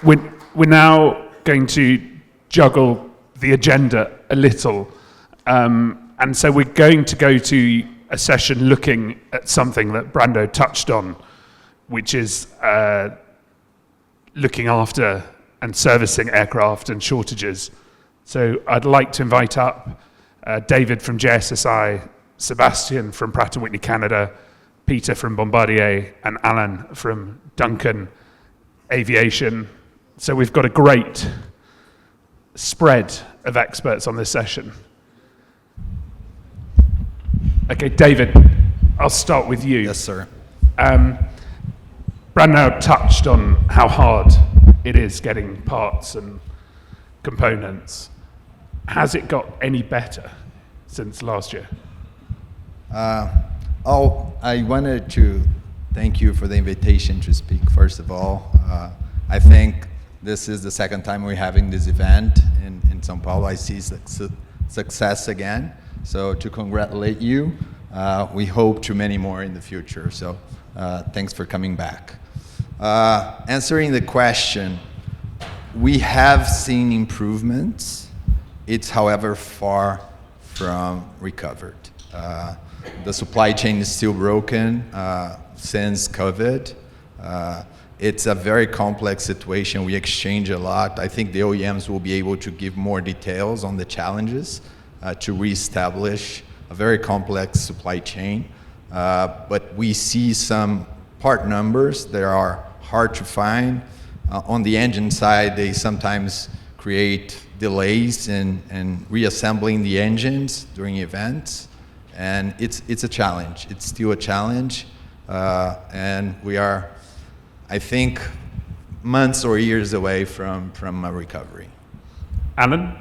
we're now going to juggle the agenda a little. And so we're going to go to a session looking at something that Brando touched on, which is looking after and servicing aircraft and shortages. So I'd like to invite up David from JSSI, Sebastien from Pratt & Whitney Canada, Peter from Bombardier, and Allan from Duncan Aviation. So we've got a great spread of experts on this session. Okay, David, I'll start with you. Yes, sir. Brando touched on how hard it is getting parts and components. Has it got any better since last year? I wanted to thank you for the invitation to speak, first of all. I think this is the second time we're having this event in São Paulo. I see success again. So to congratulate you, we hope to many more in the future. So thanks for coming back. Answering the question, we have seen improvements. It's, however, far from recovered. The supply chain is still broken since COVID. It's a very complex situation. We exchange a lot. I think the OEMs will be able to give more details on the challenges to reestablish a very complex supply chain. But we see some part numbers that are hard to find. On the engine side, they sometimes create delays in reassembling the engines during events. And it's a challenge. It's still a challenge. And we are, I think, months or years away from a recovery. Allan?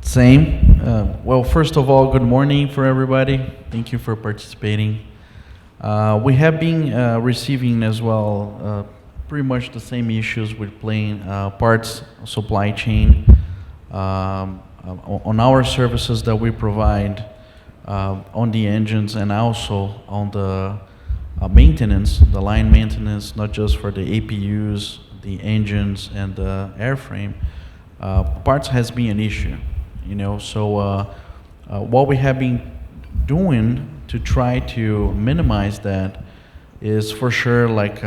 Same. Well, first of all, good morning for everybody. Thank you for participating. We have been receiving as well pretty much the same issues with plane parts supply chain on our services that we provide on the engines and also on the maintenance, the line maintenance, not just for the APUs, the engines, and the airframe. Parts has been an issue, you know. So what we have been doing to try to minimize that is for sure like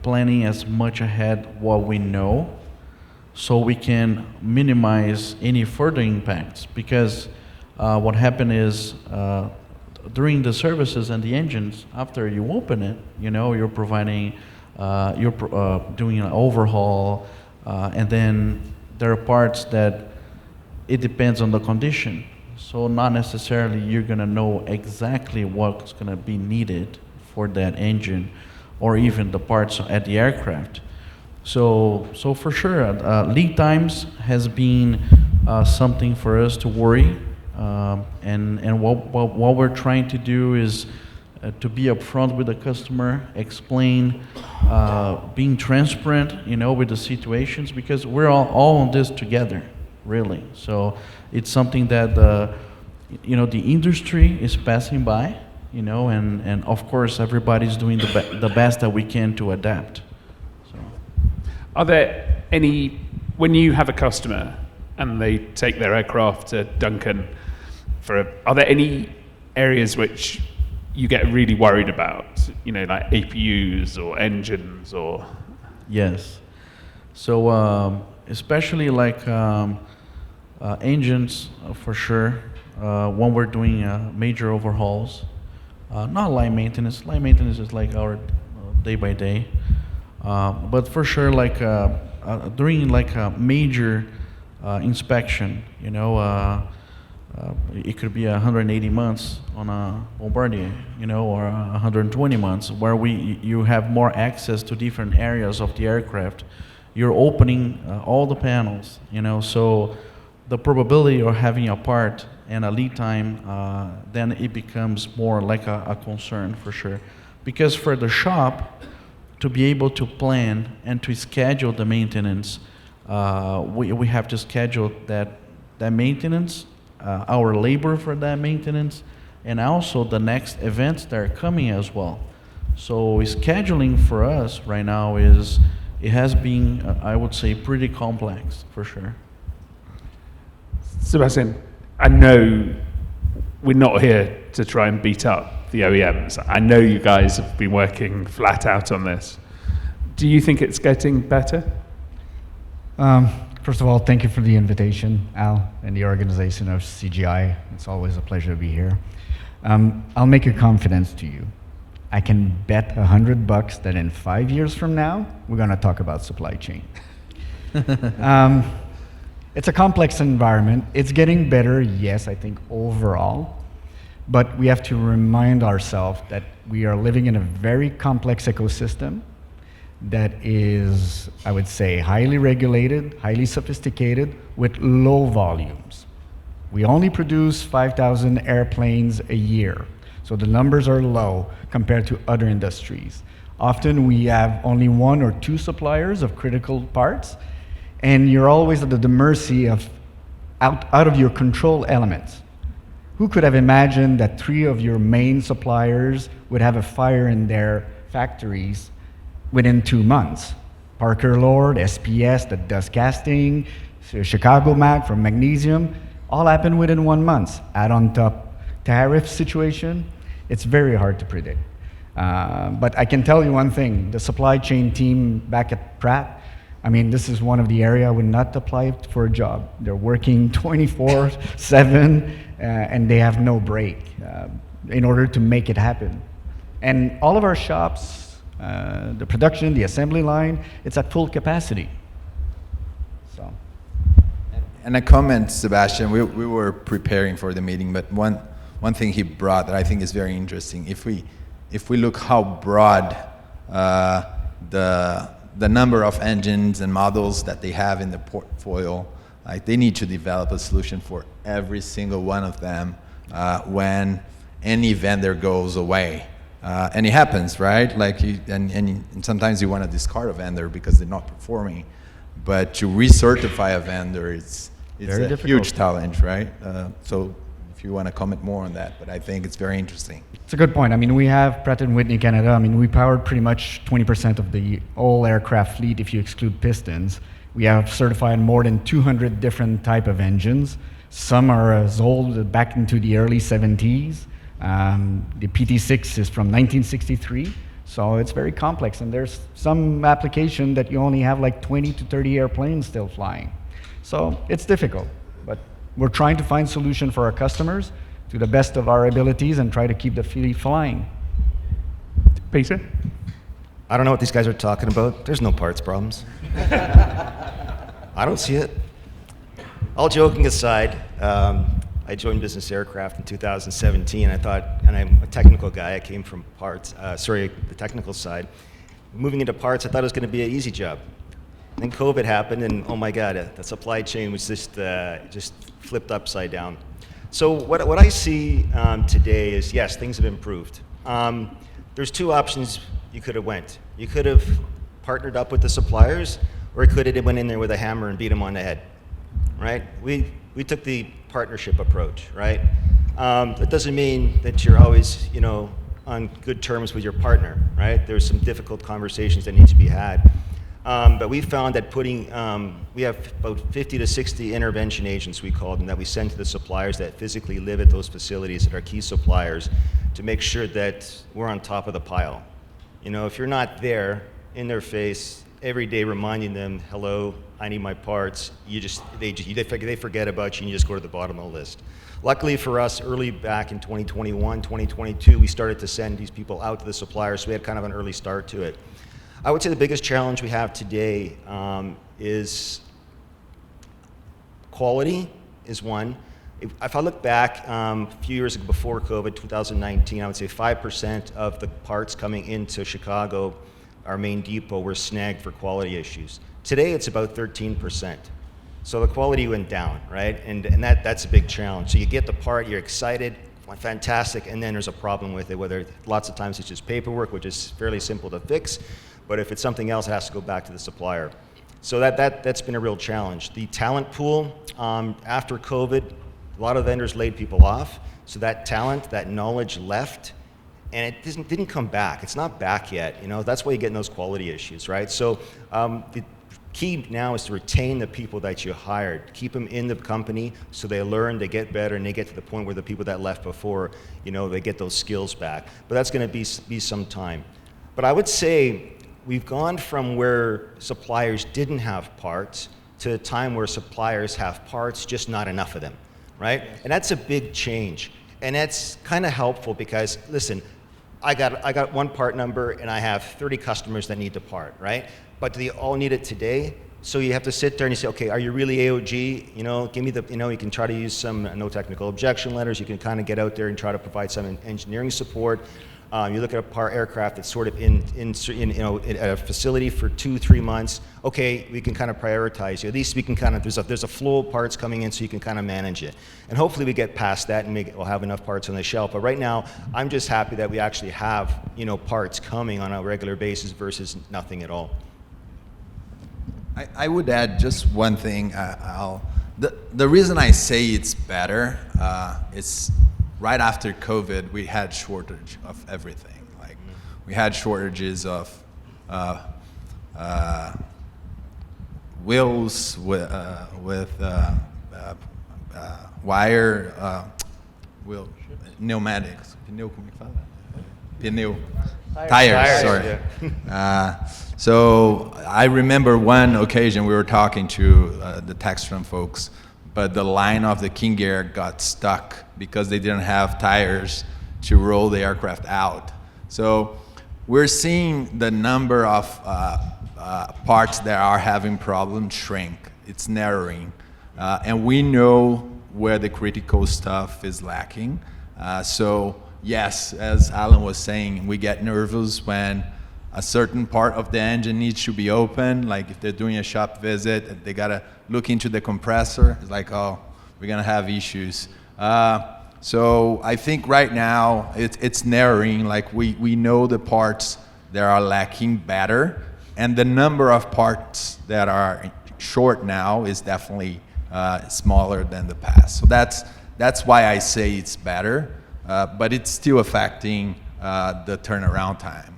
planning as much ahead what we know, so we can minimize any further impacts. Because what happened is during the services and the engines, after you open it, you know, you're providing, doing an overhaul, and then there are parts that it depends on the condition. So not necessarily you're gonna know exactly what's gonna be needed for that engine, or even the parts at the aircraft. So for sure, lead times has been something for us to worry, and what we're trying to do is to be upfront with the customer, explain, being transparent, you know, with the situations, because we're all on this together, really. So it's something that you know, the industry is passing by, you know, and of course everybody's doing the best that we can to adapt. So. Are there any, when you have a customer and they take their aircraft to Duncan are there any areas which you get really worried about, you know, like APUs or engines or? Yes. So especially like engines, for sure, when we're doing major overhauls. Not line maintenance. Line maintenance is like our day by day. But for sure, like during like a major inspection, you know, it could be 180 months on a Bombardier, you know, or 120 months, where you have more access to different areas of the aircraft. You're opening all the panels, you know, so the probability of having a part and a lead time, then it becomes more like a concern for sure. Because for the shop to be able to plan and to schedule the maintenance, we have to schedule that maintenance, our labor for that maintenance, and also the next events that are coming as well. So scheduling for us right now is it has been, I would say, pretty complex, for sure. Sebastien, I know we're not here to try and beat up the OEMs. I know you guys have been working flat out on this. Do you think it's getting better? First of all, thank you for the invitation, Al, and the organization of CGI. It's always a pleasure to be here. I'll make a confidence to you. I can bet $100 that in 5 years from now, we're going to talk about supply chain. It's a complex environment. It's getting better, yes, I think overall. But we have to remind ourselves that we are living in a very complex ecosystem that is, I would say, highly regulated, highly sophisticated, with low volumes. We only produce 5,000 airplanes a year, so the numbers are low compared to other industries. Often we have only 1 or 2 suppliers of critical parts, and you're always at the mercy of out of your control elements. Who could have imagined that 3 of your main suppliers would have a fire in their factories within 2 months? Parker Lord, SPS that does casting, Chicago Mag from magnesium, all happened within 1 month. Add on top tariff situation, it's very hard to predict. But I can tell you one thing, the supply chain team back at Pratt, I mean, this is one of the areas I would not apply for a job. They're working 24/7 and they have no break in order to make it happen. And all of our shops, the production, the assembly line, it's at full capacity. So. And a comment, Sebastien, we were preparing for the meeting, but one thing he brought that I think is very interesting, if we look how broad the number of engines and models that they have in the portfolio, like they need to develop a solution for every single one of them when any vendor goes away. And it happens, right? Like, and sometimes you want to discard a vendor because they're not performing, but to recertify a vendor, it's Very a difficult. huge challenge, right? So if you want to comment more on that, but I think it's very interesting. It's a good point. I mean, we have Pratt & Whitney Canada. I mean, we powered pretty much 20% of the whole aircraft fleet if you exclude pistons. We have certified more than 200 different type of engines. Some are as old back into the early 70s. The PT6 is from 1963. So it's very complex. And there's some application that you only have like 20 to 30 airplanes still flying. So it's difficult. But we're trying to find solution for our customers to the best of our abilities and try to keep the fleet flying. Peter? I don't know what these guys are talking about. There's no parts problems. I don't see it. All joking aside, I joined Business Aircraft in 2017. I thought, and I'm a technical guy, I came from parts, the technical side. Moving into parts, I thought it was going to be an easy job. Then COVID happened, and oh my God, the supply chain was just flipped upside down. So what I see today is, yes, things have improved. There's 2 options you could have went. You could have partnered up with the suppliers, or you could have went in there with a hammer and beat them on the head, right? We took the partnership approach, right? That doesn't mean that you're always, on good terms with your partner, right? There's some difficult conversations that need to be had. But we found that we have about 50 to 60 intervention agents, we call them, that we send to the suppliers that physically live at those facilities that are key suppliers to make sure that we're on top of the pile. If you're not there in their face every day reminding them, hello, I need my parts, they forget about you and you just go to the bottom of the list. Luckily for us, early back in 2021, 2022, we started to send these people out to the suppliers, so we had kind of an early start to it. I would say the biggest challenge we have today is quality is one. If I look back a few years ago before COVID, 2019, I would say 5% of the parts coming into Chicago, our main depot, were snagged for quality issues. Today it's about 13%. So the quality went down, right? And that's a big challenge. So you get the part, you're excited, fantastic, and then there's a problem with it, whether lots of times it's just paperwork, which is fairly simple to fix, but if it's something else, it has to go back to the supplier. So that's been a real challenge. The talent pool, after COVID, a lot of vendors laid people off, so that talent, that knowledge left, and it didn't come back. It's not back yet. That's why you're getting those quality issues, right? So the key now is to retain the people that you hired. Keep them in the company so they learn, they get better, and they get to the point where the people that left before, they get those skills back. But that's going to be some time. But I would say we've gone from where suppliers didn't have parts to a time where suppliers have parts, just not enough of them, right? And that's a big change. And that's kind of helpful because, listen, I got one part number and I have 30 customers that need the part, right? But do they all need it today? So you have to sit there and you say, okay, are you really AOG? Give me you can try to use some no technical objection letters. You can kind of get out there and try to provide some engineering support. You look at a part aircraft that's sort of in a facility for 2-3 months. Okay, we can kind of prioritize you. At least we can kind of there's a flow of parts coming in, so you can kind of manage it. And hopefully we get past that and we'll have enough parts on the shelf. But right now, I'm just happy that we actually have parts coming on a regular basis versus nothing at all. I would add just one thing. The reason I say it's better is right after COVID, we had shortage of everything. Like we had shortages of wheels with wire, wheel, pneumatics. Pneu, como é que fala? Pneu. Tires, sorry. Yeah. So I remember one occasion we were talking to the Textron folks, but the line of the King Air got stuck because they didn't have tires to roll the aircraft out. So we're seeing the number of parts that are having problems shrink. It's narrowing. And we know where the critical stuff is lacking. So yes, as Allan was saying, we get nervous when a certain part of the engine needs to be open. Like if they're doing a shop visit, they gotta look into the compressor. It's like, oh, we're gonna have issues. So I think right now it's narrowing. Like we know the parts that are lacking better, and the number of parts that are short now is definitely smaller than the past. So that's why I say it's better, but it's still affecting the turnaround time.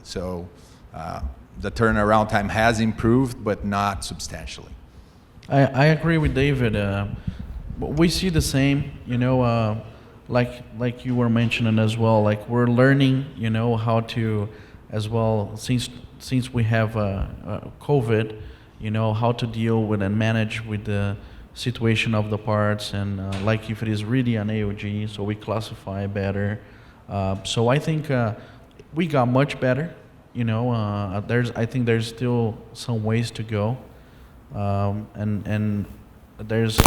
So the turnaround time has improved, but not substantially. I agree with David. We see the same, like you were mentioning as well. Like we're learning, how to, as well, since we have COVID, how to deal with and manage with the situation of the parts, and like if it is really an AOG, so we classify better. So I think we got much better. I think there's still some ways to go, and there's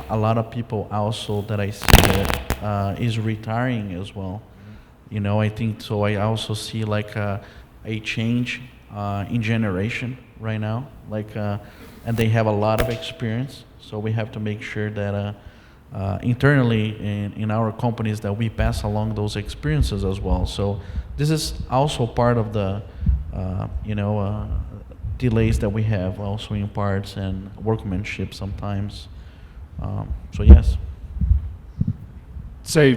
a lot of people also that I see that is retiring as well. I think so. I also see like a change in generation right now, and they have a lot of experience. So we have to make sure that internally in our companies that we pass along those experiences as well. So this is also part of the delays that we have also in parts and workmanship sometimes. So yes. So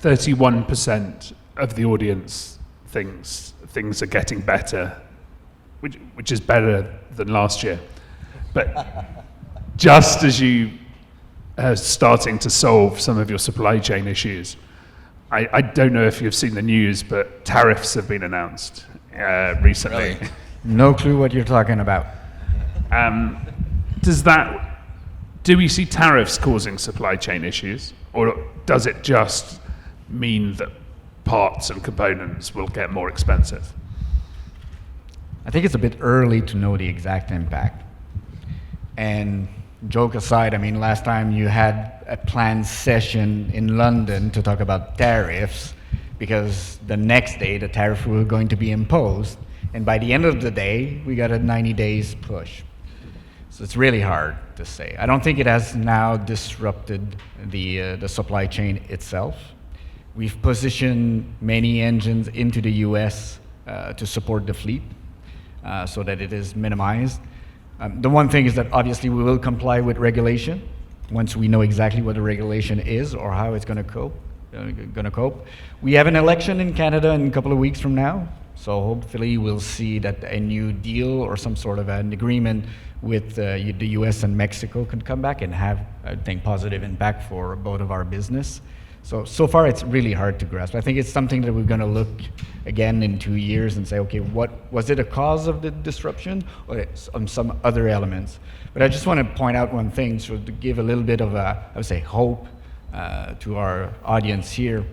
31% of the audience thinks things are getting better, which is better than last year. But just as you are starting to solve some of your supply chain issues, I don't know if you've seen the news, but tariffs have been announced recently. Really? No clue what you're talking about. Do we see tariffs causing supply chain issues, or does it just mean that parts and components will get more expensive? I think it's a bit early to know the exact impact. And joke aside, last time you had a planned session in London to talk about tariffs, because the next day the tariffs were going to be imposed, and by the end of the day, we got a 90 days push. So it's really hard to say. I don't think it has now disrupted the supply chain itself. We've positioned many engines into the US to support the fleet so that it is minimized. The one thing is that obviously we will comply with regulation once we know exactly what the regulation is or how it's going to go. going to cope. We have an election in Canada in a couple of weeks from now, so hopefully we'll see that a new deal or some sort of an agreement with the U.S. and Mexico can come back and have, I think, positive impact for both of our business. So far it's really hard to grasp. I think it's something that we're going to look again in 2 years and say, okay, what was it a cause of the disruption or some other elements? But I just want to point out one thing, so to give a little bit of I would say, hope to our audience here.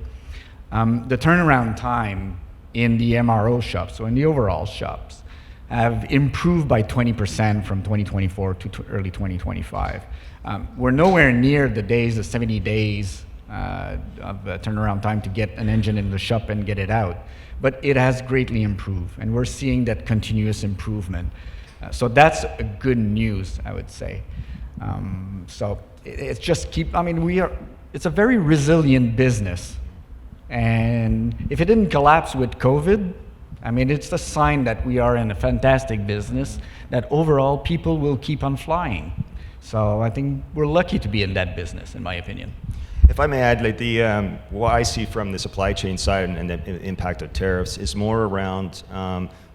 The turnaround time in the MRO shops, so in the overall shops, have improved by 20% from 2024 to early 2025. We're nowhere near the 70 days of turnaround time to get an engine in the shop and get it out. But it has greatly improved, and we're seeing that continuous improvement. So that's a good news, I would say. So it's just it's a very resilient business. And if it didn't collapse with COVID, it's a sign that we are in a fantastic business, that overall people will keep on flying. So I think we're lucky to be in that business, in my opinion. If I may add, like what I see from the supply chain side and the impact of tariffs is more around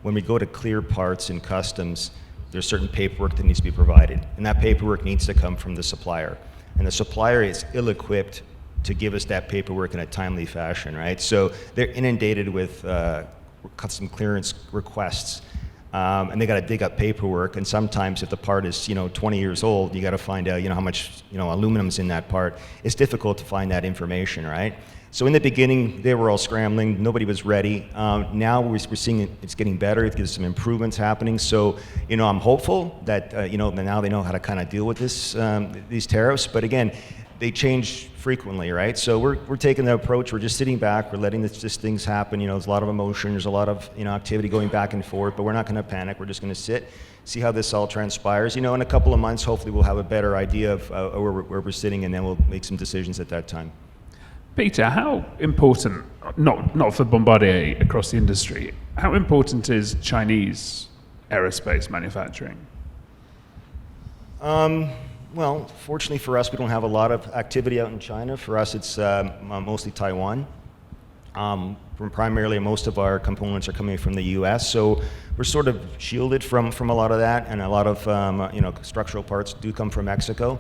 when we go to clear parts in customs, there's certain paperwork that needs to be provided, and that paperwork needs to come from the supplier. And the supplier is ill-equipped to give us that paperwork in a timely fashion, right? So they're inundated with custom clearance requests, and they got to dig up paperwork. And sometimes, if the part is 20 years old, you got to find out how much aluminum's in that part. It's difficult to find that information, right? So in the beginning, they were all scrambling. Nobody was ready. Now we're seeing it's getting better. There's some improvements happening. So I'm hopeful that now they know how to kind of deal with these tariffs. But again, they change frequently, right? So we're taking the approach. We're just sitting back. We're letting these things happen. There's a lot of emotion. There's a lot of activity going back and forth. But we're not going to panic. We're just going to sit, see how this all transpires. In a couple of months, hopefully we'll have a better idea of where we're sitting, and then we'll make some decisions at that time. Peter, how important, not for Bombardier, across the industry, how important is Chinese aerospace manufacturing? Well, fortunately for us, we don't have a lot of activity out in China. For us, it's mostly Taiwan. Primarily, most of our components are coming from the U.S., so we're sort of shielded from a lot of that, and a lot of structural parts do come from Mexico.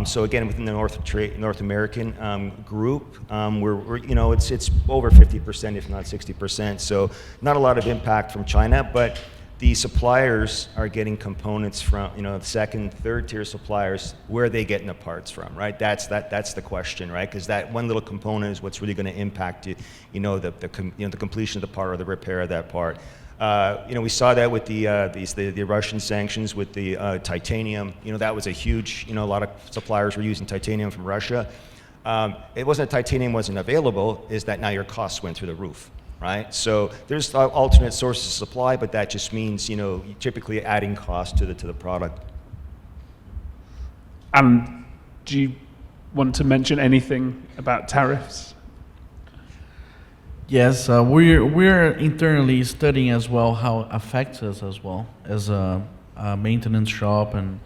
So again, within the North American group, it's over 50%, if not 60%. So not a lot of impact from China, but the suppliers are getting components from second, third tier suppliers. Where are they getting the parts from, right? That's the question, right? Because that one little component is what's really going to impact the completion of the part or the repair of that part. We saw that with the Russian sanctions with the titanium. That was a huge. A lot of suppliers were using titanium from Russia. It wasn't that titanium wasn't available; is that now your costs went through the roof, right? So there's alternate sources of supply, but that just means typically adding cost to the product. Do you want to mention anything about tariffs? Yes, we're internally studying as well how it affects us as well as a maintenance shop, and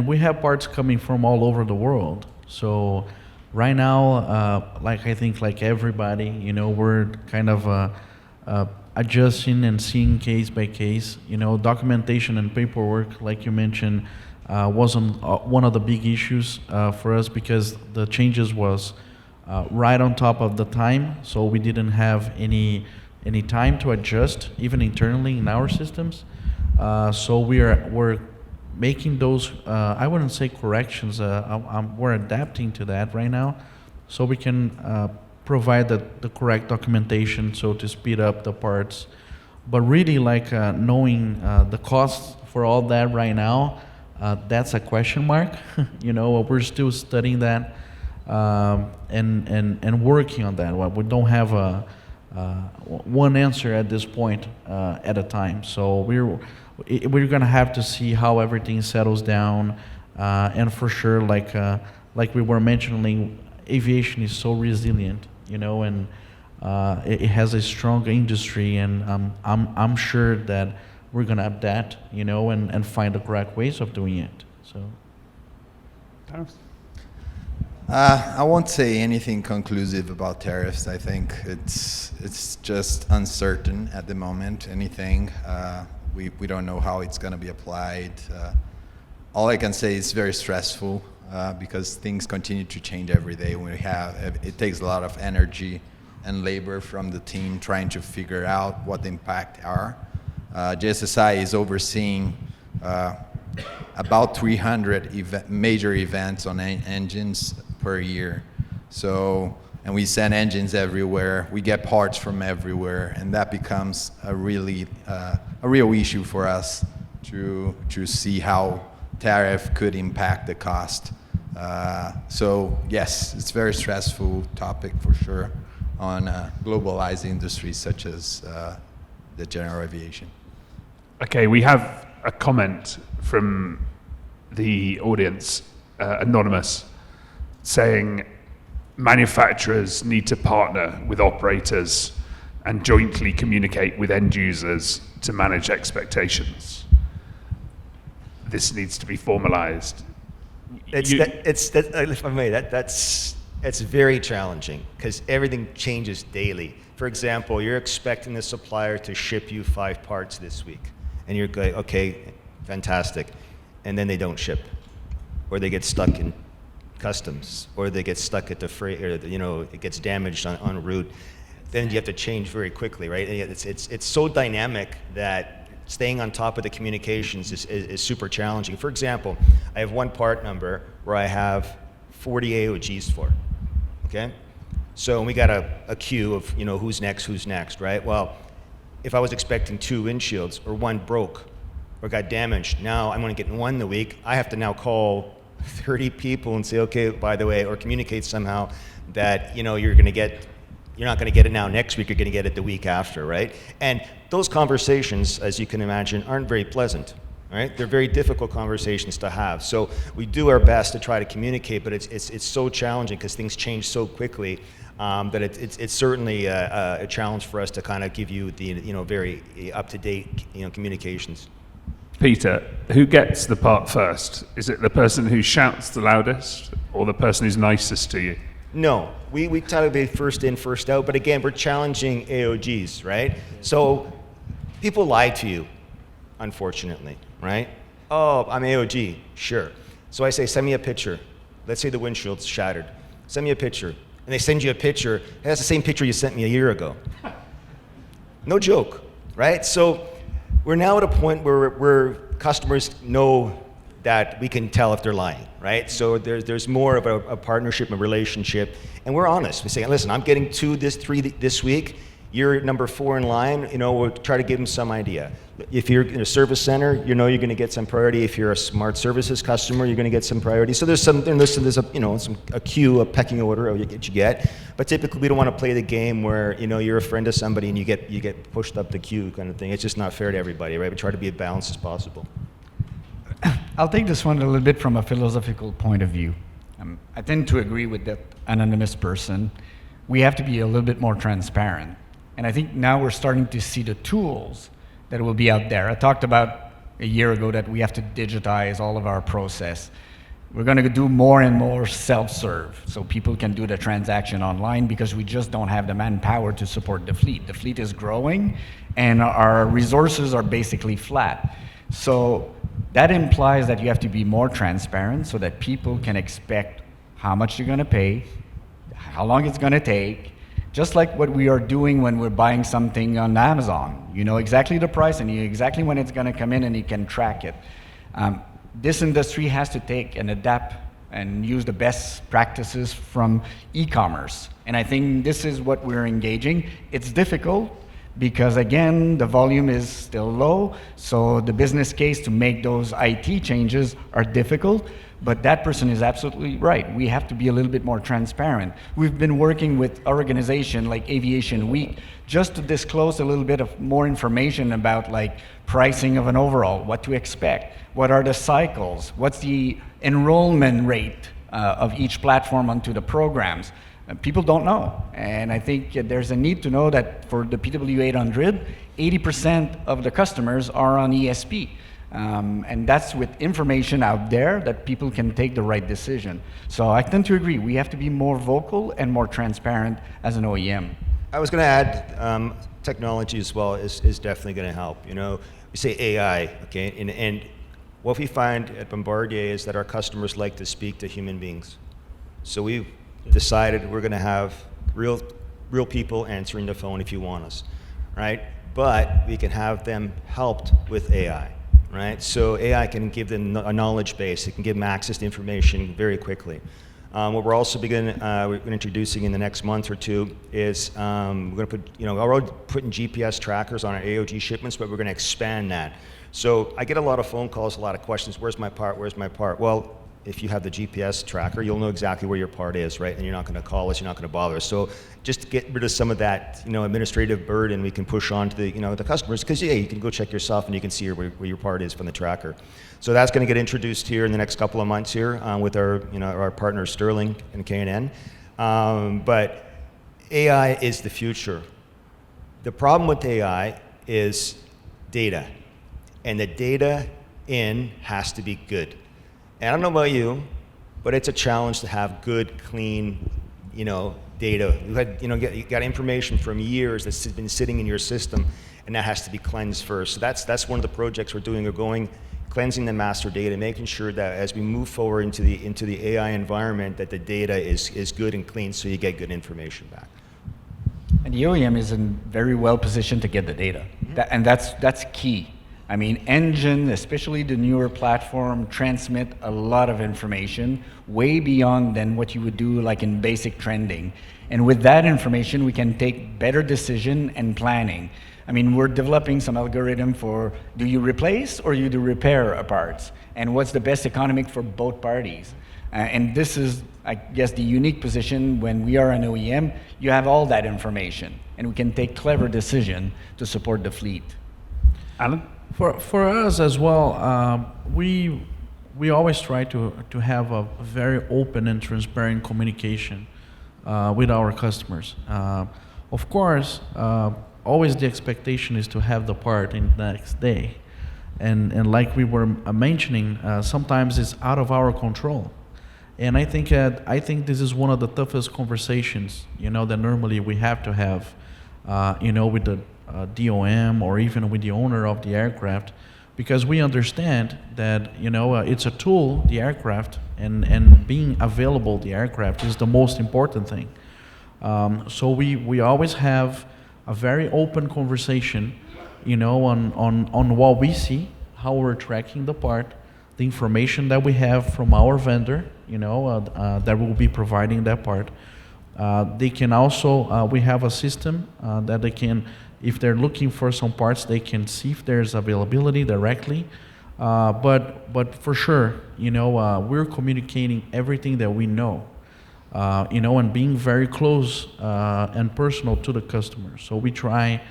we have parts coming from all over the world. So right now, I think like everybody, we're kind of adjusting and seeing case by case. Documentation and paperwork, like you mentioned, wasn't one of the big issues for us because the changes was right on top of the time, so we didn't have any time to adjust, even internally in our systems. So we're making those, I wouldn't say corrections, we're adapting to that right now, so we can provide the correct documentation, so to speed up the parts. But really, knowing the costs for all that right now, that's a question mark. We're still studying that. And working on that. We don't have one answer at this point at a time. So we're going to have to see how everything settles down. And for sure, like we were mentioning, aviation is so resilient, and it has a strong industry. And I'm sure that we're going to adapt, and find the correct ways of doing it. So. I won't say anything conclusive about tariffs. I think it's just uncertain at the moment. Anything, we don't know how it's going to be applied. All I can say is very stressful because things continue to change every day. It takes a lot of energy and labor from the team trying to figure out what the impact are. JSSI is overseeing about 300 major events on engines per year. So, and we send engines everywhere. We get parts from everywhere, and that becomes a real issue for us to see how tariff could impact the cost. So yes, it's a very stressful topic for sure on globalized industries such as the general aviation. Okay, we have a comment from the audience, anonymous, saying manufacturers need to partner with operators and jointly communicate with end users to manage expectations. This needs to be formalized. If I may, that's very challenging because everything changes daily. For example, you're expecting the supplier to ship you 5 parts this week, and you're going, okay, fantastic, and then they don't ship, or they get stuck in customs, or they get stuck at the freight, or it gets damaged en route. Then you have to change very quickly, right? And it's so dynamic that staying on top of the communications is super challenging. For example, I have one part number where I have 40 AOGs for, okay? So we got a queue of who's next, right? Well, if I was expecting 2 windshields or 1 broke or got damaged, now I'm only getting 1 in the week. I have to now call 30 people and say, okay, by the way, or communicate somehow that you're not going to get it now next week, you're going to get it the week after, right? And those conversations, as you can imagine, aren't very pleasant, right? They're very difficult conversations to have. So we do our best to try to communicate, but it's so challenging because things change so quickly that it's certainly a challenge for us to kind of give you the very up-to-date communications. Peter, who gets the part first? Is it the person who shouts the loudest or the person who's nicest to you? No, we try to be first in, first out, but again, we're challenging AOGs, right? So people lie to you, unfortunately, right? Oh, I'm AOG, sure. So I say, send me a picture. Let's say the windshield's shattered. Send me a picture. And they send you a picture. Hey, that's the same picture you sent me a year ago. No joke, right? So we're now at a point where customers know that we can tell if they're lying, right? So there's more of a partnership and relationship, and we're honest. We say, listen, I'm getting 2, 3 this week. You're number 4 in line. We'll try to give them some idea. If you're in a service center, you're going to get some priority. If you're a smart services customer, you're going to get some priority. So there's a queue, a pecking order of what you get. But typically, we don't want to play the game where you're a friend of somebody and you get pushed up the queue kind of thing. It's just not fair to everybody, right? We try to be as balanced as possible. I'll take this one a little bit from a philosophical point of view. I tend to agree with that anonymous person. We have to be a little bit more transparent. And I think now we're starting to see the tools that will be out there. I talked about a year ago that we have to digitize all of our process. We're going to do more and more self-serve, so people can do the transaction online because we just don't have the manpower to support the fleet. The fleet is growing, and our resources are basically flat. So that implies that you have to be more transparent so that people can expect how much you're going to pay, how long it's going to take, just like what we are doing when we're buying something on Amazon. You know exactly the price and you know exactly when it's going to come in and you can track it. This industry has to take and adapt and use the best practices from e-commerce. And I think this is what we're engaging. It's difficult because, again, the volume is still low, so the business case to make those IT changes are difficult. But that person is absolutely right. We have to be a little bit more transparent. We've been working with organizations like Aviation Week just to disclose a little bit of more information about like pricing of an overall, what to expect, what are the cycles, what's the enrollment rate of each platform onto the programs. People don't know. And I think there's a need to know that for the PW800, 80% of the customers are on ESP. And that's with information out there that people can take the right decision. So I tend to agree. We have to be more vocal and more transparent as an OEM. I was going to add technology as well is definitely going to help. You know, we say AI, okay, and what we find at Bombardier is that our customers like to speak to human beings. So we've decided we're going to have real people answering the phone if you want us, right? But we can have them helped with AI, right? So AI can give them a knowledge base. It can give them access to information very quickly. What we're also we're introducing in the next month or two is we're going to put, we're already putting GPS trackers on our AOG shipments, but we're going to expand that. So I get a lot of phone calls, a lot of questions. Where's my part? Where's my part? Well, if you have the GPS tracker, you'll know exactly where your part is, right? And you're not going to call us. You're not going to bother us. So just to get rid of some of that, administrative burden, we can push on to the customers, because you can go check yourself and you can see where your part is from the tracker. So that's going to get introduced here in the next couple of months here with our partners Sterling and K&N. But AI is the future. The problem with AI is data, and the data in has to be good. And I don't know about you, but it's a challenge to have good, clean, data. You got information from years that's been sitting in your system, and that has to be cleansed first. So that's one of the projects we're doing. We're going cleansing the master data, making sure that as we move forward into the AI environment, that the data is good and clean, so you get good information back. And the OEM is very well positioned to get the data, and that's key. I mean, engine, especially the newer platform, transmit a lot of information, way beyond than what you would do like in basic trending. And with that information, we can take better decision and planning. I mean, we're developing some algorithm for, do you replace or you do repair a parts? And what's the best economic for both parties? And this is, I guess, the unique position when we are an OEM. You have all that information, and we can take clever decision to support the fleet. Allan? For us as well, we always try to have a very open and transparent communication with our customers. Of course, always the expectation is to have the part in the next day, and like we were mentioning, sometimes it's out of our control. And I think this is one of the toughest conversations, that normally we have to have, with the DOM or even with the owner of the aircraft, because we understand that it's a tool, the aircraft, and being available, the aircraft is the most important thing. So we always have a very open conversation, on what we see, how we're tracking the part, the information that we have from our vendor, that will be providing that part. They can also, we have a system that they can, if they're looking for some parts, they can see if there's availability directly. But for sure, we're communicating everything that we know, and being very close and personal to the customer. So we try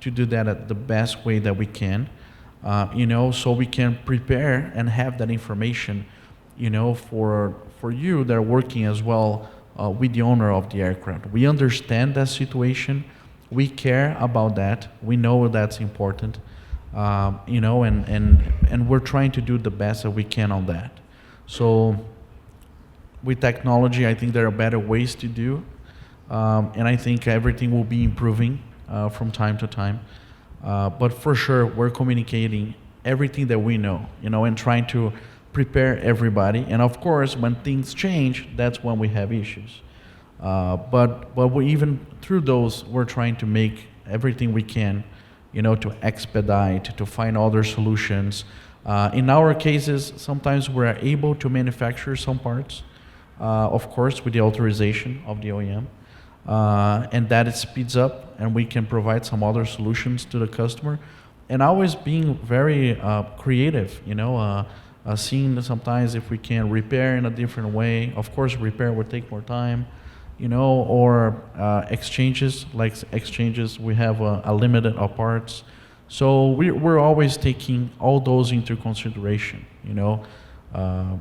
to do that at the best way that we can, so we can prepare and have that information, for you that are working as well with the owner of the aircraft. We understand that situation. We care about that. We know that's important, and we're trying to do the best that we can on that. So with technology, I think there are better ways to do, and I think everything will be improving from time to time. But for sure, we're communicating everything that we know, and trying to prepare everybody. And of course, when things change, that's when we have issues. But we, even through those, we're trying to make everything we can, to expedite, to find other solutions. In our cases, sometimes we're able to manufacture some parts, of course, with the authorization of the OEM, and that it speeds up, and we can provide some other solutions to the customer, and always being very creative, seeing sometimes if we can repair in a different way. Of course, repair will take more time, or exchanges, we have a limit of parts. So we're always taking all those into consideration,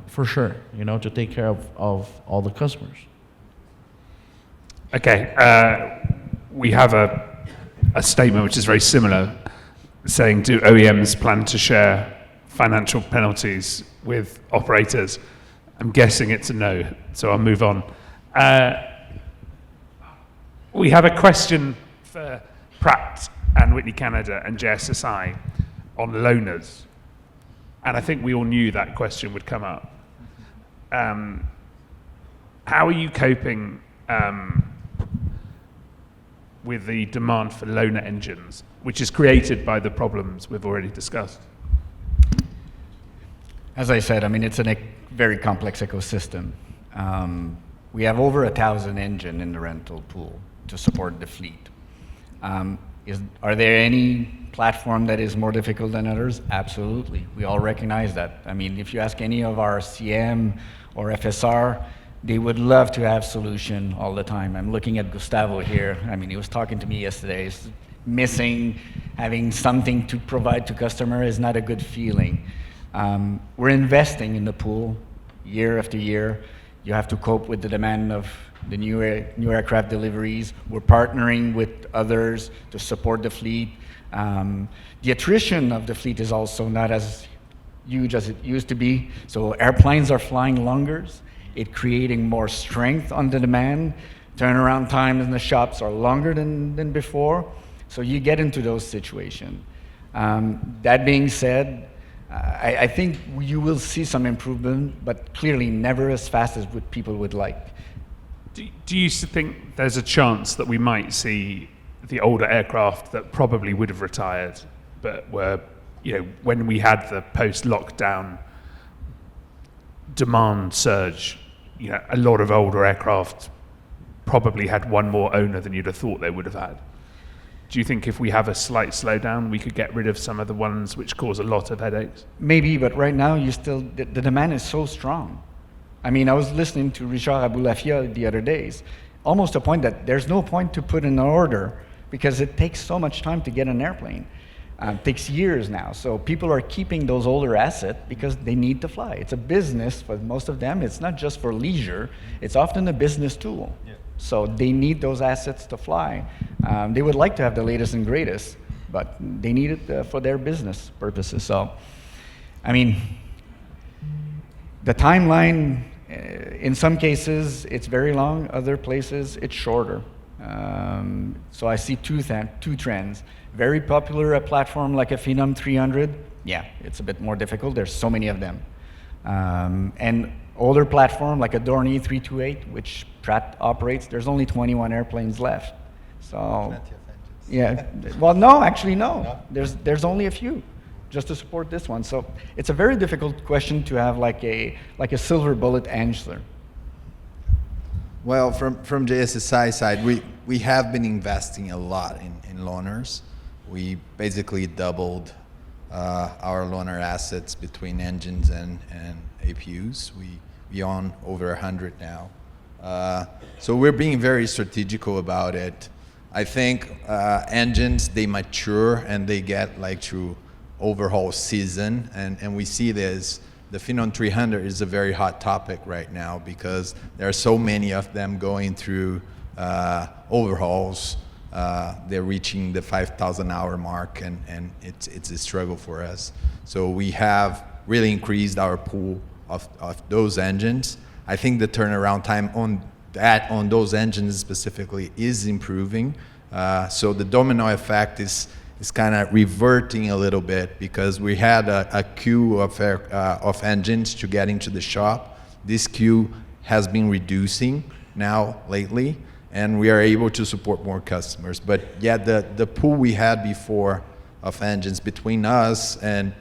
for sure, to take care of all the customers. Okay, we have a statement which is very similar, saying, do OEMs plan to share financial penalties with operators? I'm guessing it's a no, so I'll move on. We have a question for Pratt and Whitney Canada and JSSI on loaners. And I think we all knew that question would come up. How are you coping with the demand for loaner engines, which is created by the problems we've already discussed? As I said, I mean, it's a very complex ecosystem. We have over 1,000 engines in the rental pool to support the fleet. Are there any platform that is more difficult than others? Absolutely. We all recognize that. I mean, if you ask any of our CM or FSR, they would love to have solution all the time. I'm looking at Gustavo here. I mean, he was talking to me yesterday. He's missing having something to provide to customer is not a good feeling. We're investing in the pool year after year. You have to cope with the demand of the new aircraft deliveries. We're partnering with others to support the fleet. The attrition of the fleet is also not as huge as it used to be. So airplanes are flying longer. It's creating more strength on the demand. Turnaround times in the shops are longer than before. So you get into those situations. That being said, I think you will see some improvement, but clearly never as fast as what people would like. Do you think there's a chance that we might see the older aircraft that probably would have retired, but were, when we had the post-lockdown demand surge, a lot of older aircraft probably had one more owner than you'd have thought they would have had? Do you think if we have a slight slowdown, we could get rid of some of the ones which cause a lot of headaches? Maybe, but right now, the demand is so strong. I mean, I was listening to Richard Aboulafia the other days, almost to a point that there's no point to put in an order because it takes so much time to get an airplane. It takes years now. So people are keeping those older assets because they need to fly. It's a business for most of them. It's not just for leisure. It's often a business tool. Yeah. So they need those assets to fly. They would like to have the latest and greatest, but they need it for their business purposes. So, I mean, the timeline, in some cases, it's very long. Other places, it's shorter. So I see two trends. Very popular a platform like a Phenom 300. Yeah, it's a bit more difficult. There's so many of them. And older platform like a Dornier 328, which Pratt operates, there's only 21 airplanes left. So, yeah. Well, no, actually, no. There's only a few just to support this one. So it's a very difficult question to have like a silver bullet answer. Well, from JSSI side, we have been investing a lot in loaners. We basically doubled our loaner assets between engines and APUs. We own over 100 now. So we're being very strategical about it. I think engines, they mature and they get like through overhaul season, and we see this. The Phenom 300 is a very hot topic right now because there are so many of them going through overhauls. They're reaching the 5,000 hour mark, and it's a struggle for us. So we have really increased our pool of those engines. I think the turnaround time on those engines specifically is improving. So the domino effect is kind of reverting a little bit because we had a queue of engines to get into the shop. This queue has been reducing now lately, and we are able to support more customers. But yeah, the pool we had before of engines between us and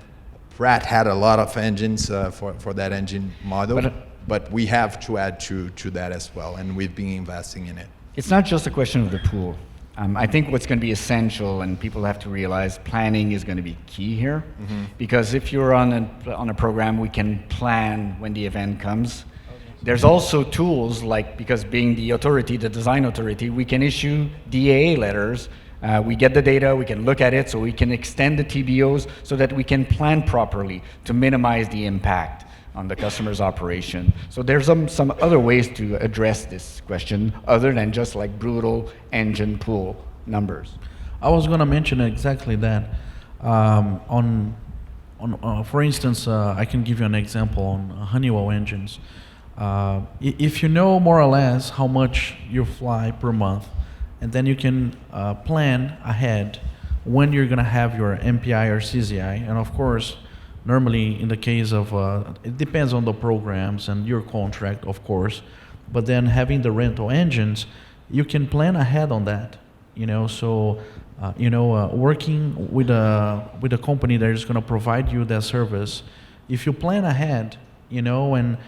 Pratt had a lot of engines for that engine model, but we have to add to that as well, and we've been investing in it. It's not just a question of the pool. I think what's going to be essential, and people have to realize, planning is going to be key here. Mm-hmm. Because if you're on a program, we can plan when the event comes. There's also tools like, because being the authority, the design authority, we can issue DAA letters. We get the data, we can look at it, so we can extend the TBOs so that we can plan properly to minimize the impact on the customer's operation. So there's some other ways to address this question other than just like brutal engine pool numbers. I was going to mention exactly that. On for instance, I can give you an example on Honeywell engines. If you know more or less how much you fly per month, and then you can plan ahead when you're going to have your MPI or CZI, and of course, normally in the case of, it depends on the programs and your contract, of course, but then having the rental engines, you can plan ahead on that, so, working with a company that is going to provide you that service, if you plan ahead, and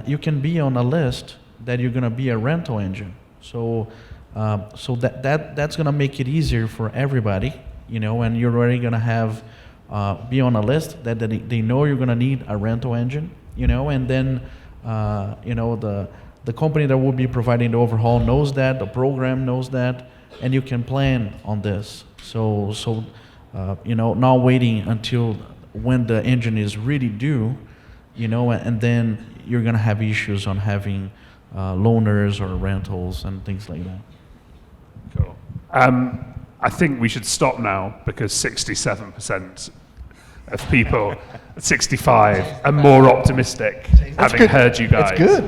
you can be on a list that you're going to be a rental engine. So that's going to make it easier for everybody, and you're already going to have be on a list that they know you're going to need a rental engine, and then the company that will be providing the overhaul knows that, the program knows that, and you can plan on this. So not waiting until when the engine is really due, and then you're going to have issues on having loaners or rentals and things like that. Cool. I think we should stop now because 67% of people, 65, are more optimistic having heard you guys. It's good.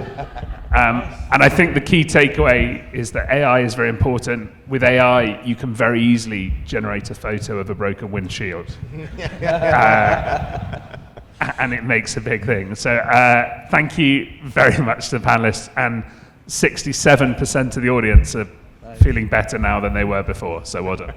And I think the key takeaway is that AI is very important. With AI, you can very easily generate a photo of a broken windshield. And it makes a big thing. So thank you very much to the panelists. And 67% of the audience are feeling better now than they were before. So well done.